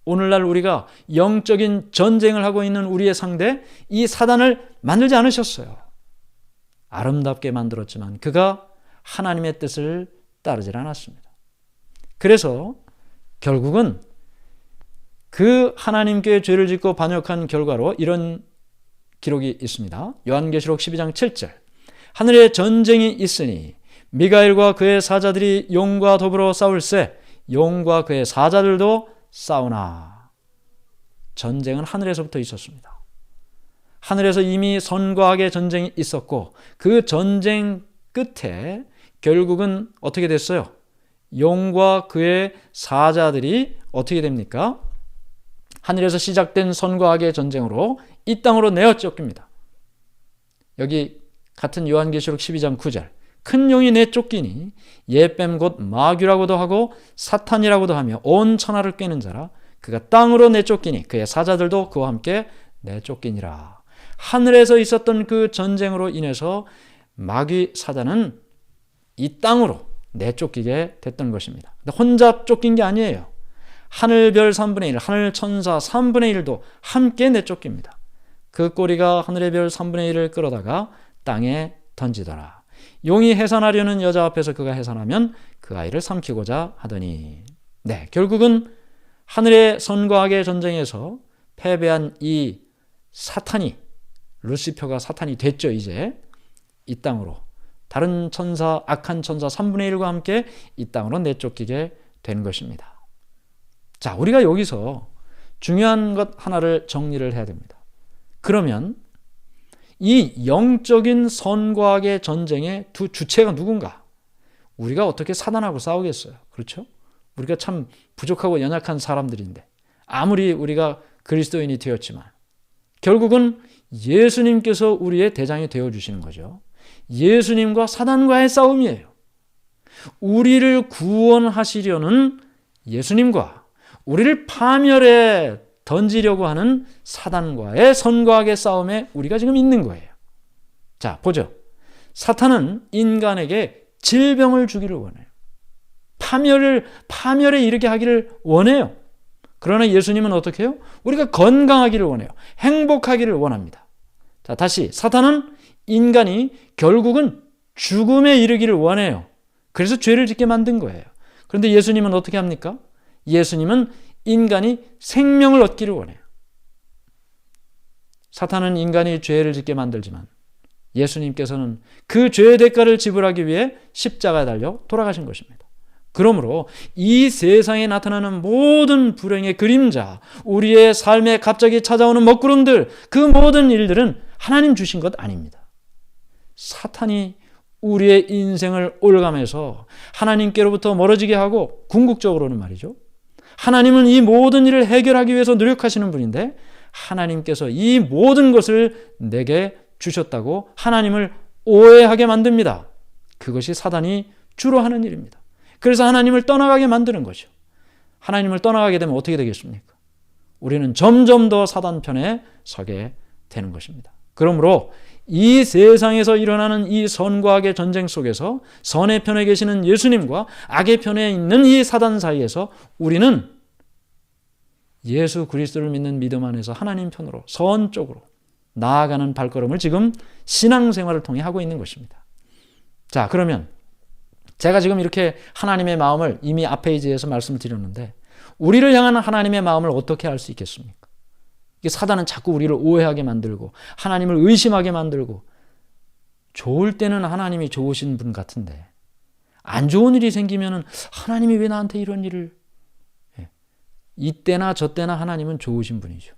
오늘날 우리가 영적인 전쟁을 하고 있는 우리의 상대 이 사단을 만들지 않으셨어요. 아름답게 만들었지만 그가 하나님의 뜻을 따르지 않았습니다. 그래서 결국은 그 하나님께 죄를 짓고 반역한 결과로 이런 기록이 있습니다. 요한계시록 12장 7절. 하늘에 전쟁이 있으니 미가엘과 그의 사자들이 용과 더불어 싸울세 용과 그의 사자들도 싸우나. 전쟁은 하늘에서부터 있었습니다. 하늘에서 이미 선과 악의 전쟁이 있었고 그 전쟁 끝에 결국은 어떻게 됐어요? 용과 그의 사자들이 어떻게 됩니까? 하늘에서 시작된 선과 악의 전쟁으로 이 땅으로 내어 쫓깁니다. 여기 같은 요한계시록 12장 9절. 큰 용이 내쫓기니 예뱀 곧 마귀라고도 하고 사탄이라고도 하며 온 천하를 꿰는 자라. 그가 땅으로 내쫓기니 그의 사자들도 그와 함께 내쫓기니라. 하늘에서 있었던 그 전쟁으로 인해서 마귀 사자는 이 땅으로 내쫓기게 됐던 것입니다. 근데 혼자 쫓긴 게 아니에요. 하늘별 3분의 1, 하늘 천사 3분의 1도 함께 내쫓깁니다. 그 꼬리가 하늘의 별 3분의 1을 끌어다가 땅에 던지더라. 용이 해산하려는 여자 앞에서 그가 해산하면 그 아이를 삼키고자 하더니. 네, 결국은 하늘의 선과 악의 전쟁에서 패배한 이 사탄이, 루시퍼가 사탄이 됐죠. 이제 이 땅으로 다른 천사, 악한 천사 3분의 1과 함께 이 땅으로 내쫓기게 된 것입니다. 자, 우리가 여기서 중요한 것 하나를 정리를 해야 됩니다. 그러면 이 영적인 선과 악의 전쟁의 두 주체가 누군가? 우리가 어떻게 사단하고 싸우겠어요? 그렇죠? 우리가 참 부족하고 연약한 사람들인데 아무리 우리가 그리스도인이 되었지만 결국은 예수님께서 우리의 대장이 되어주시는 거죠. 예수님과 사단과의 싸움이에요. 우리를 구원하시려는 예수님과 우리를 파멸에 던지려고 하는 사단과의 선과 악의 싸움에 우리가 지금 있는 거예요. 자, 보죠. 사탄은 인간에게 질병을 주기를 원해요. 파멸에 이르게 하기를 원해요. 그러나 예수님은 어떻게 해요? 우리가 건강하기를 원해요. 행복하기를 원합니다. 자, 다시 사탄은 인간이 결국은 죽음에 이르기를 원해요. 그래서 죄를 짓게 만든 거예요. 그런데 예수님은 어떻게 합니까? 예수님은 인간이 생명을 얻기를 원해요. 사탄은 인간이 죄를 짓게 만들지만 예수님께서는 그 죄의 대가를 지불하기 위해 십자가에 달려 돌아가신 것입니다. 그러므로 이 세상에 나타나는 모든 불행의 그림자, 우리의 삶에 갑자기 찾아오는 먹구름들, 그 모든 일들은 하나님 주신 것 아닙니다. 사탄이 우리의 인생을 올가매서 하나님께로부터 멀어지게 하고, 궁극적으로는 말이죠, 하나님은 이 모든 일을 해결하기 위해서 노력하시는 분인데 하나님께서 이 모든 것을 내게 주셨다고 하나님을 오해하게 만듭니다. 그것이 사단이 주로 하는 일입니다. 그래서 하나님을 떠나가게 만드는 거죠. 하나님을 떠나가게 되면 어떻게 되겠습니까? 우리는 점점 더 사단 편에 서게 되는 것입니다. 그러므로 이 세상에서 일어나는 이 선과 악의 전쟁 속에서 선의 편에 계시는 예수님과 악의 편에 있는 이 사단 사이에서 우리는 예수 그리스도를 믿는 믿음 안에서 하나님 편으로 선 쪽으로 나아가는 발걸음을 지금 신앙생활을 통해 하고 있는 것입니다. 자, 그러면 제가 지금 이렇게 하나님의 마음을 이미 앞 페이지에서 말씀을 드렸는데 우리를 향한 하나님의 마음을 어떻게 알 수 있겠습니까? 이게 사단은 자꾸 우리를 오해하게 만들고 하나님을 의심하게 만들고, 좋을 때는 하나님이 좋으신 분 같은데 안 좋은 일이 생기면은 하나님이 왜 나한테 이런 일을, 이때나 저때나 하나님은 좋으신 분이죠.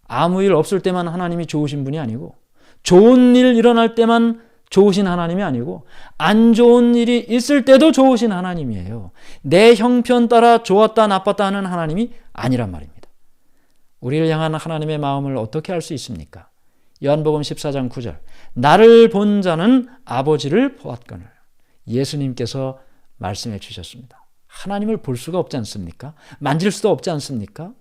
아무 일 없을 때만 하나님이 좋으신 분이 아니고, 좋은 일 일어날 때만 좋으신 하나님이 아니고, 안 좋은 일이 있을 때도 좋으신 하나님이에요. 내 형편 따라 좋았다 나빴다 하는 하나님이 아니란 말입니다. 우리를 향한 하나님의 마음을 어떻게 알 수 있습니까? 요한복음 14장 9절. 나를 본 자는 아버지를 보았거늘. 예수님께서 말씀해 주셨습니다. 하나님을 볼 수가 없지 않습니까? 만질 수도 없지 않습니까?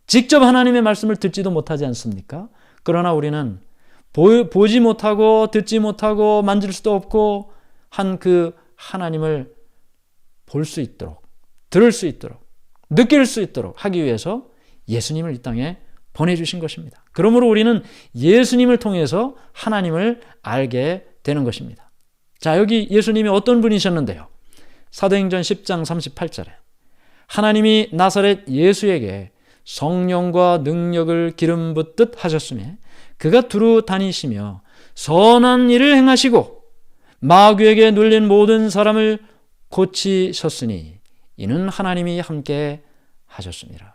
직접 하나님의 말씀을 듣지도 못하지 않습니까? 그러나 우리는 보지 못하고 듣지 못하고 만질 수도 없고 한 그 하나님을 볼 수 있도록, 들을 수 있도록, 느낄 수 있도록 하기 위해서 예수님을 이 땅에 보내주신 것입니다. 그러므로 우리는 예수님을 통해서 하나님을 알게 되는 것입니다. 자, 여기 예수님이 어떤 분이셨는데요? 사도행전 10장 38절에 하나님이 나사렛 예수에게 성령과 능력을 기름 붓듯 하셨으며 그가 두루 다니시며 선한 일을 행하시고 마귀에게 눌린 모든 사람을 고치셨으니 이는 하나님이 함께 하셨습니다.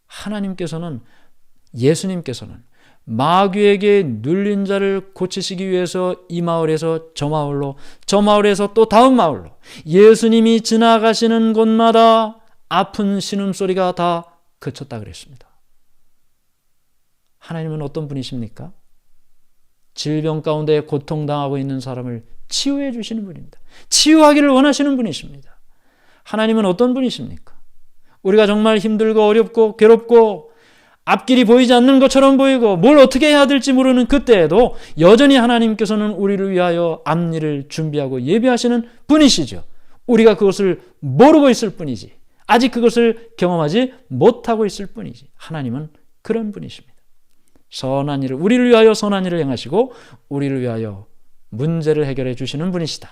하나님께서는, 예수님께서는 마귀에게 눌린 자를 고치시기 위해서 이 마을에서 저 마을로, 저 마을에서 또 다음 마을로, 예수님이 지나가시는 곳마다 아픈 신음소리가 다 그쳤다 그랬습니다. 하나님은 어떤 분이십니까? 질병 가운데 고통당하고 있는 사람을 치유해 주시는 분입니다. 치유하기를 원하시는 분이십니다. 하나님은 어떤 분이십니까? 우리가 정말 힘들고 어렵고 괴롭고 앞길이 보이지 않는 것처럼 보이고 뭘 어떻게 해야 될지 모르는 그때에도 여전히 하나님께서는 우리를 위하여 앞일을 준비하고 예비하시는 분이시죠. 우리가 그것을 모르고 있을 뿐이지, 아직 그것을 경험하지 못하고 있을 뿐이지, 하나님은 그런 분이십니다. 선한 일을, 우리를 위하여 선한 일을 행하시고 우리를 위하여 문제를 해결해 주시는 분이시다.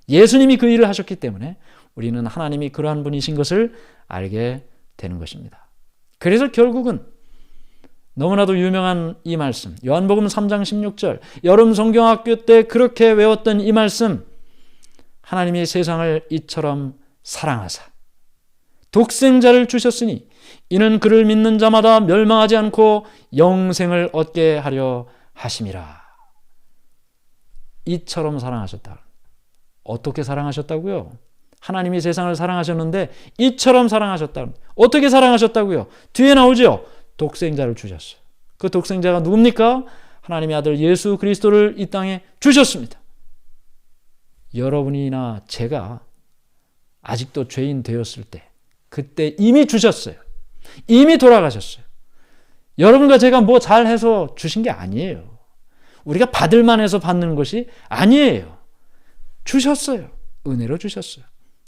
예수님이 그 일을 하셨기 때문에 우리는 하나님이 그러한 분이신 것을 알게 되는 것입니다. 그래서 결국은 너무나도 유명한 이 말씀, 요한복음 3장 16절, 여름 성경학교 때 그렇게 외웠던 이 말씀, 하나님이 세상을 이처럼 사랑하사 독생자를 주셨으니 이는 그를 믿는 자마다 멸망하지 않고 영생을 얻게 하려 하심이라. 이처럼 사랑하셨다. 어떻게 사랑하셨다고요? 하나님이 세상을 사랑하셨는데 이처럼 사랑하셨다. 어떻게 사랑하셨다고요? 뒤에 나오죠. 독생자를 주셨어요. 그 독생자가 누굽니까? 하나님의 아들 예수 그리스도를 이 땅에 주셨습니다. 여러분이나 제가 아직도 죄인 되었을 때 그때 이미 주셨어요. 이미 돌아가셨어요. 여러분과 제가 뭐 잘해서 주신 게 아니에요. 우리가 받을만 해서 받는 것이 아니에요. 주셨어요. 은혜로 주셨어요.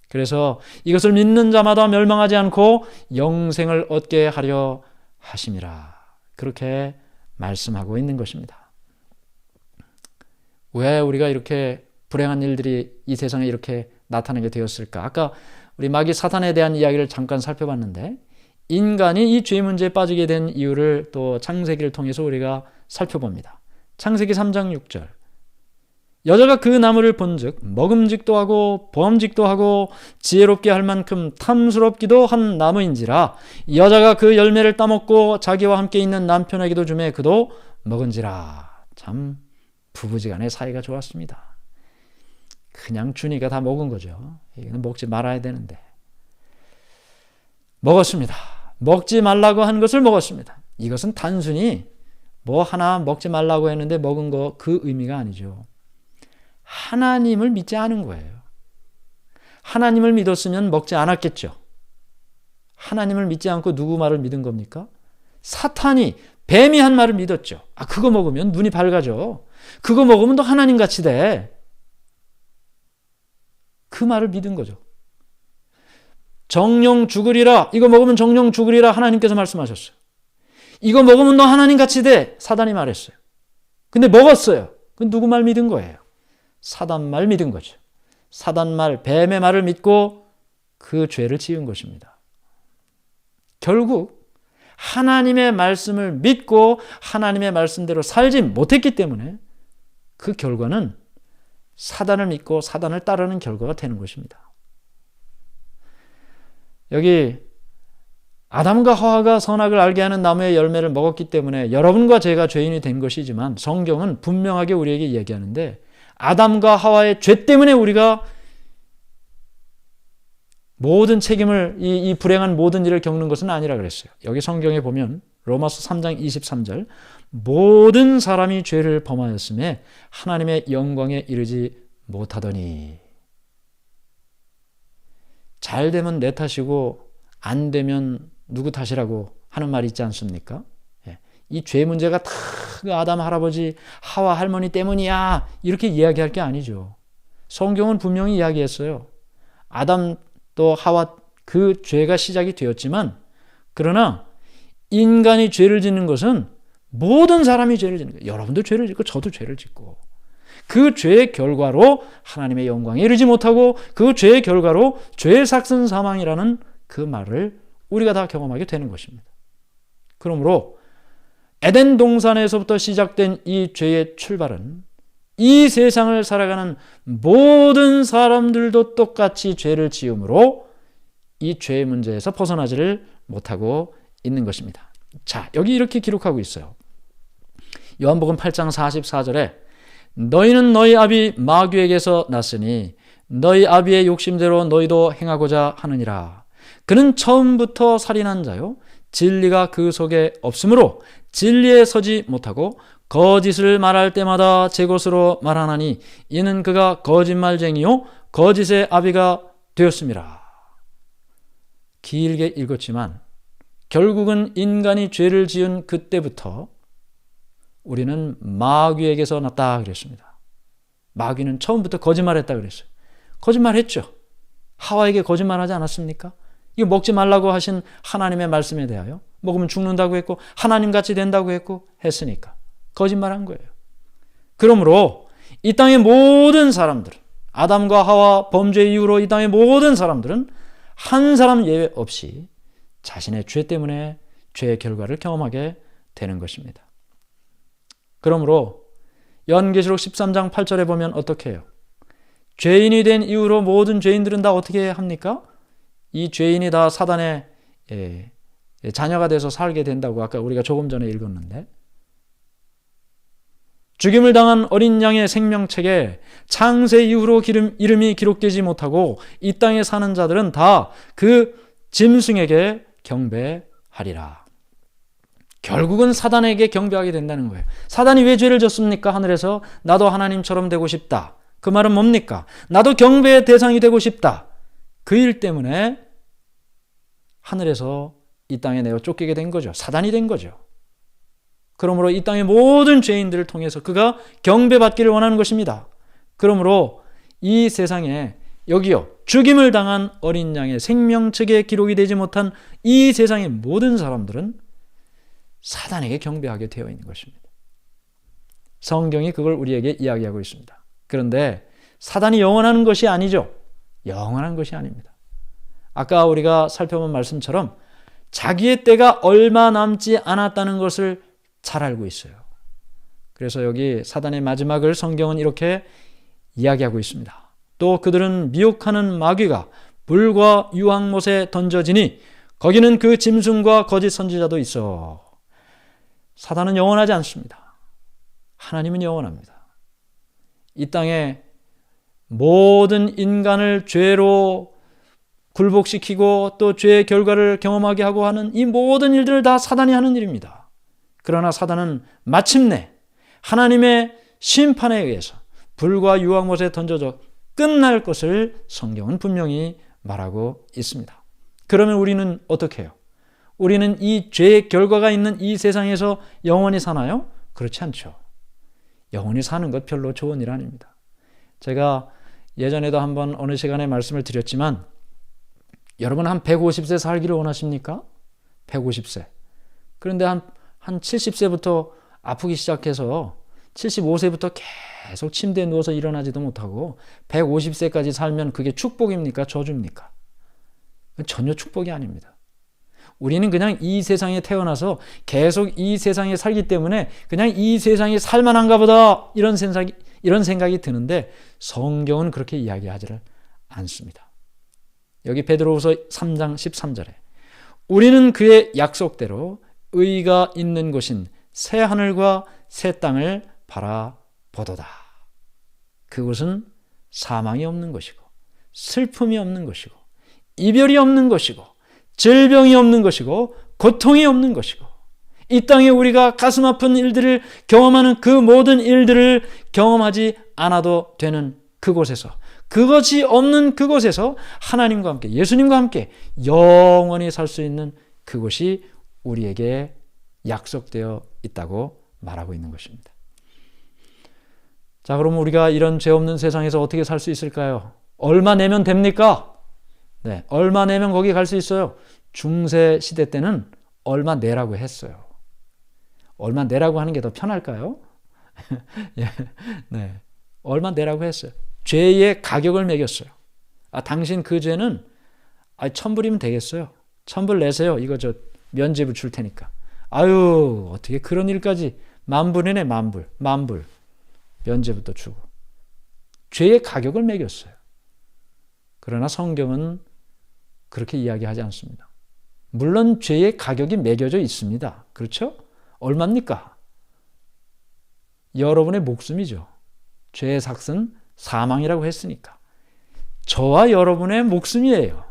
그래서 이것을 믿는 자마다 멸망하지 않고 영생을 얻게 하려 하심이라. 그렇게 말씀하고 있는 것입니다. 왜 우리가 이렇게 불행한 일들이 이 세상에 이렇게 나타나게 되었을까? 아까 우리 마귀 사탄에 대한 이야기를 잠깐 살펴봤는데 인간이 이 죄 문제에 빠지게 된 이유를 또 창세기를 통해서 우리가 살펴봅니다. 창세기 3장 6절, 여자가 그 나무를 본즉 먹음직도 하고 범직도 하고 지혜롭게 할 만큼 탐스럽기도 한 나무인지라 여자가 그 열매를 따먹고 자기와 함께 있는 남편에게도 주매 그도 먹은지라. 참 부부지간의 사이가 좋았습니다. 그냥 주니까 다 먹은 거죠. 이건 먹지 말아야 되는데 먹었습니다. 먹지 말라고 한 것을 먹었습니다. 이것은 단순히 뭐 하나 먹지 말라고 했는데 먹은 거 그 의미가 아니죠. 하나님을 믿지 않은 거예요. 하나님을 믿었으면 먹지 않았겠죠. 하나님을 믿지 않고 누구 말을 믿은 겁니까? 사탄이, 뱀이 한 말을 믿었죠. 아, 그거 먹으면 눈이 밝아져. 그거 먹으면 너 하나님같이 돼. 그 말을 믿은 거죠. 정령 죽으리라. 이거 먹으면 정령 죽으리라. 하나님께서 말씀하셨어요. 이거 먹으면 너 하나님같이 돼. 사단이 말했어요. 근데 먹었어요. 그건 누구 말 믿은 거예요? 사단 말 믿은 거죠. 사단 말, 뱀의 말을 믿고 그 죄를 지은 것입니다. 결국 하나님의 말씀을 믿고 하나님의 말씀대로 살지 못했기 때문에 그 결과는 사단을 믿고 사단을 따르는 결과가 되는 것입니다. 여기 아담과 하와가 선악을 알게 하는 나무의 열매를 먹었기 때문에 여러분과 제가 죄인이 된 것이지만 성경은 분명하게 우리에게 얘기하는데 아담과 하와의 죄 때문에 우리가 모든 책임을 이 불행한 모든 일을 겪는 것은 아니라 그랬어요. 여기 성경에 보면 로마서 3장 23절 모든 사람이 죄를 범하였음에 하나님의 영광에 이르지 못하더니 잘 되면 내 탓이고 안 되면 누구 탓이라고 하는 말이 있지 않습니까? 이 죄 문제가 다 그 아담 할아버지 하와 할머니 때문이야 이렇게 이야기할 게 아니죠. 성경은 분명히 이야기했어요. 아담 또 하와 그 죄가 시작이 되었지만 그러나 인간이 죄를 짓는 것은 모든 사람이 죄를 짓는 거예요. 여러분도 죄를 짓고 저도 죄를 짓고 그 죄의 결과로 하나님의 영광에 이르지 못하고 그 죄의 결과로 죄의 삭슨 사망이라는 그 말을 우리가 다 경험하게 되는 것입니다. 그러므로 에덴 동산에서부터 시작된 이 죄의 출발은 이 세상을 살아가는 모든 사람들도 똑같이 죄를 지음으로 이 죄의 문제에서 벗어나지를 못하고 있는 것입니다. 자, 여기 이렇게 기록하고 있어요. 요한복음 8장 44절에 너희는 너희 아비 마귀에게서 났으니 너희 아비의 욕심대로 너희도 행하고자 하느니라. 그는 처음부터 살인한 자요 진리가 그 속에 없으므로 진리에 서지 못하고 거짓을 말할 때마다 제 것으로 말하나니 이는 그가 거짓말쟁이요 거짓의 아비가 되었습니다. 길게 읽었지만 결국은 인간이 죄를 지은 그때부터 우리는 마귀에게서 났다 그랬습니다. 마귀는 처음부터 거짓말했다 그랬어요. 거짓말했죠. 하와에게 거짓말하지 않았습니까? 이거 먹지 말라고 하신 하나님의 말씀에 대하여 먹으면 죽는다고 했고 하나님같이 된다고 했고 했으니까 거짓말한 거예요. 그러므로 이 땅의 모든 사람들은 아담과 하와 범죄 이후로 이 땅의 모든 사람들은 한 사람 예외 없이 자신의 죄 때문에 죄의 결과를 경험하게 되는 것입니다. 그러므로 요한계시록 13장 8절에 보면 어떻게 해요? 죄인이 된 이후로 모든 죄인들은 다 어떻게 합니까? 이 죄인이 다 사단의 자녀가 돼서 살게 된다고 아까 우리가 조금 전에 읽었는데 죽임을 당한 어린 양의 생명책에 창세 이후로 이름이 기록되지 못하고 이 땅에 사는 자들은 다 그 짐승에게 경배하리라. 결국은 사단에게 경배하게 된다는 거예요. 사단이 왜 죄를 졌습니까? 하늘에서 나도 하나님처럼 되고 싶다. 그 말은 뭡니까? 나도 경배의 대상이 되고 싶다. 그 일 때문에 하늘에서 이 땅에 내어 쫓기게 된 거죠. 사단이 된 거죠. 그러므로 이 땅의 모든 죄인들을 통해서 그가 경배받기를 원하는 것입니다. 그러므로 이 세상에 여기요 죽임을 당한 어린 양의 생명책에 기록이 되지 못한 이 세상의 모든 사람들은 사단에게 경배하게 되어 있는 것입니다. 성경이 그걸 우리에게 이야기하고 있습니다. 그런데 사단이 영원한 것이 아니죠. 영원한 것이 아닙니다. 아까 우리가 살펴본 말씀처럼 자기의 때가 얼마 남지 않았다는 것을 잘 알고 있어요. 그래서 여기 사단의 마지막을 성경은 이렇게 이야기하고 있습니다. 또 그들은 미혹하는 마귀가 불과 유황못에 던져지니 거기는 그 짐승과 거짓 선지자도 있어. 사단은 영원하지 않습니다. 하나님은 영원합니다. 이 땅에 모든 인간을 죄로 굴복시키고 또 죄의 결과를 경험하게 하고 하는 이 모든 일들을 다 사단이 하는 일입니다. 그러나 사단은 마침내 하나님의 심판에 의해서 불과 유황못에 던져져 끝날 것을 성경은 분명히 말하고 있습니다. 그러면 우리는 어떻게 해요? 우리는 이 죄의 결과가 있는 이 세상에서 영원히 사나요? 그렇지 않죠. 영원히 사는 것 별로 좋은 일 아닙니다. 제가 예전에도 한번 어느 시간에 말씀을 드렸지만 여러분 한 150세 살기를 원하십니까? 150세. 그런데 한 70세부터 아프기 시작해서 75세부터 계속 침대에 누워서 일어나지도 못하고 150세까지 살면 그게 축복입니까? 저주입니까? 전혀 축복이 아닙니다. 우리는 그냥 이 세상에 태어나서 계속 이 세상에 살기 때문에 그냥 이 세상이 살만한가 보다 이런 생각이 드는데 성경은 그렇게 이야기하지를 않습니다. 여기 베드로후서 3장 13절에 우리는 그의 약속대로 의가 있는 곳인 새 하늘과 새 땅을 바라보도다. 그곳은 사망이 없는 것이고 슬픔이 없는 것이고 이별이 없는 것이고 질병이 없는 것이고 고통이 없는 것이고 이 땅에 우리가 가슴 아픈 일들을 경험하는 그 모든 일들을 경험하지 않아도 되는 그곳에서 그것이 없는 그곳에서 하나님과 함께 예수님과 함께 영원히 살 수 있는 그곳이 우리에게 약속되어 있다고 말하고 있는 것입니다. 자, 그럼 우리가 이런 죄 없는 세상에서 어떻게 살 수 있을까요? 얼마 내면 됩니까? 네, 얼마 내면 거기 갈 수 있어요? 중세 시대 때는 얼마 내라고 했어요. 얼마 내라고 하는 게 더 편할까요? 네, 얼마 내라고 했어요. 죄의 가격을 매겼어요. 당신 그 죄는 1000불이면 되겠어요. 천불 내세요. 이거 저 면죄부 줄 테니까. 아유, 어떻게 그런 일까지. 만불이네, 만불. 면죄부도 주고. 죄의 가격을 매겼어요. 그러나 성경은 그렇게 이야기하지 않습니다. 물론 죄의 가격이 매겨져 있습니다. 그렇죠? 얼마입니까? 여러분의 목숨이죠. 죄의 삭은 사망이라고 했으니까. 저와 여러분의 목숨이에요.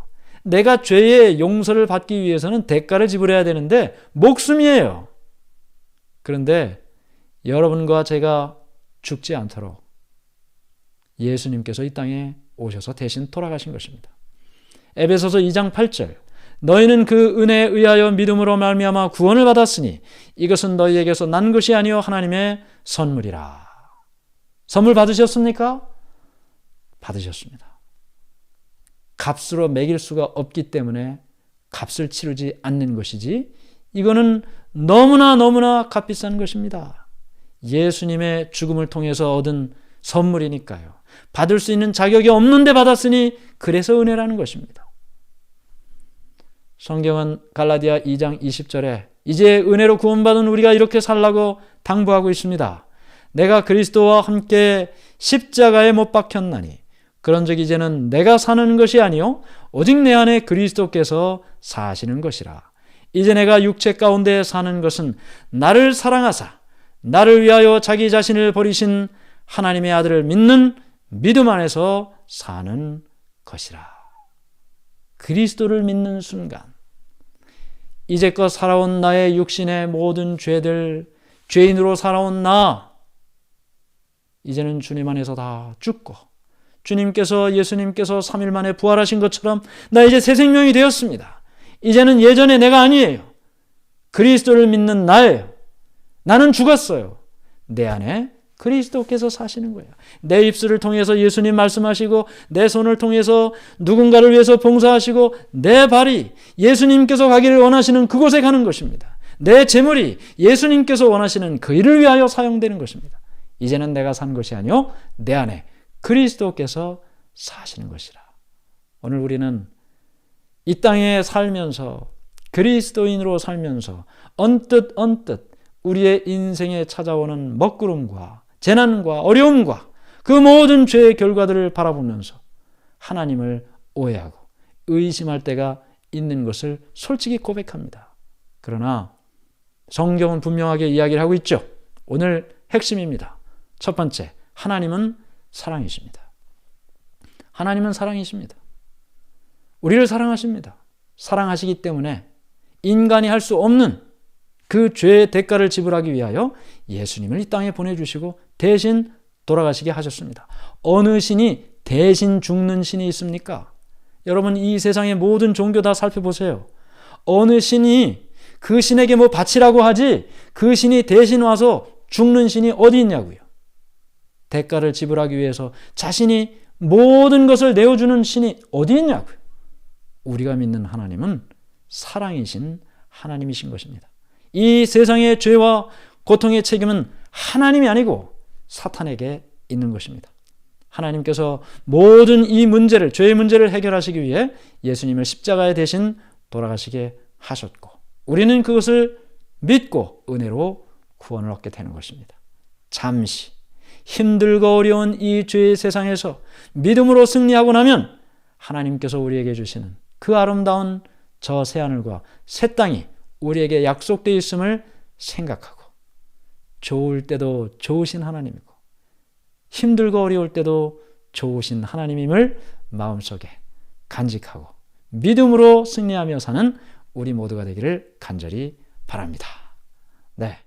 내가 죄의 용서를 받기 위해서는 대가를 지불해야 되는데 목숨이에요. 그런데 여러분과 제가 죽지 않도록 예수님께서 이 땅에 오셔서 대신 돌아가신 것입니다. 에베소서 2장 8절 너희는 그 은혜에 의하여 믿음으로 말미암아 구원을 받았으니 이것은 너희에게서 난 것이 아니요 하나님의 선물이라. 선물 받으셨습니까? 받으셨습니다. 값으로 매길 수가 없기 때문에 값을 치르지 않는 것이지 이거는 너무나 값비싼 것입니다. 예수님의 죽음을 통해서 얻은 선물이니까요. 받을 수 있는 자격이 없는데 받았으니 그래서 은혜라는 것입니다. 성경은 갈라디아 2장 20절에 이제 은혜로 구원받은 우리가 이렇게 살라고 당부하고 있습니다. 내가 그리스도와 함께 십자가에 못 박혔나니 그런즉 이제는 내가 사는 것이 아니요 오직 내 안에 그리스도께서 사시는 것이라. 이제 내가 육체 가운데 사는 것은 나를 사랑하사 나를 위하여 자기 자신을 버리신 하나님의 아들을 믿는 믿음 안에서 사는 것이라. 그리스도를 믿는 순간 이제껏 살아온 나의 육신의 모든 죄들, 죄인으로 살아온 나 이제는 주님 안에서 다 죽고 예수님께서 3일 만에 부활하신 것처럼 나 이제 새 생명이 되었습니다. 이제는 예전의 내가 아니에요. 그리스도를 믿는 나예요. 나는 죽었어요. 내 안에 그리스도께서 사시는 거예요. 내 입술을 통해서 예수님 말씀하시고 내 손을 통해서 누군가를 위해서 봉사하시고 내 발이 예수님께서 가기를 원하시는 그곳에 가는 것입니다. 내 재물이 예수님께서 원하시는 그 일을 위하여 사용되는 것입니다. 이제는 내가 산 것이 아니요 내 안에 그리스도께서 사시는 것이라. 오늘 우리는 이 땅에 살면서 그리스도인으로 살면서 언뜻 우리의 인생에 찾아오는 먹구름과 재난과 어려움과 그 모든 죄의 결과들을 바라보면서 하나님을 오해하고 의심할 때가 있는 것을 솔직히 고백합니다. 그러나 성경은 분명하게 이야기를 하고 있죠. 오늘 핵심입니다. 첫 번째, 하나님은 사랑이십니다. 하나님은 사랑이십니다. 우리를 사랑하십니다. 사랑하시기 때문에 인간이 할 수 없는 그 죄의 대가를 지불하기 위하여 예수님을 이 땅에 보내주시고 대신 돌아가시게 하셨습니다. 어느 신이 대신 죽는 신이 있습니까? 여러분 이 세상의 모든 종교 다 살펴보세요. 어느 신이 그 신에게 뭐 바치라고 하지 그 신이 대신 와서 죽는 신이 어디 있냐고요. 대가를 지불하기 위해서 자신이 모든 것을 내어주는 신이 어디 있냐고요. 우리가 믿는 하나님은 사랑이신 하나님이신 것입니다. 이 세상의 죄와 고통의 책임은 하나님이 아니고 사탄에게 있는 것입니다. 하나님께서 모든 이 문제를, 죄의 문제를 해결하시기 위해 예수님을 십자가에 대신 돌아가시게 하셨고 우리는 그것을 믿고 은혜로 구원을 얻게 되는 것입니다. 잠시 힘들고 어려운 이 죄의 세상에서 믿음으로 승리하고 나면 하나님께서 우리에게 주시는 그 아름다운 저 새하늘과 새 땅이 우리에게 약속되어 있음을 생각하고 좋을 때도 좋으신 하나님이고 힘들고 어려울 때도 좋으신 하나님임을 마음속에 간직하고 믿음으로 승리하며 사는 우리 모두가 되기를 간절히 바랍니다. 네.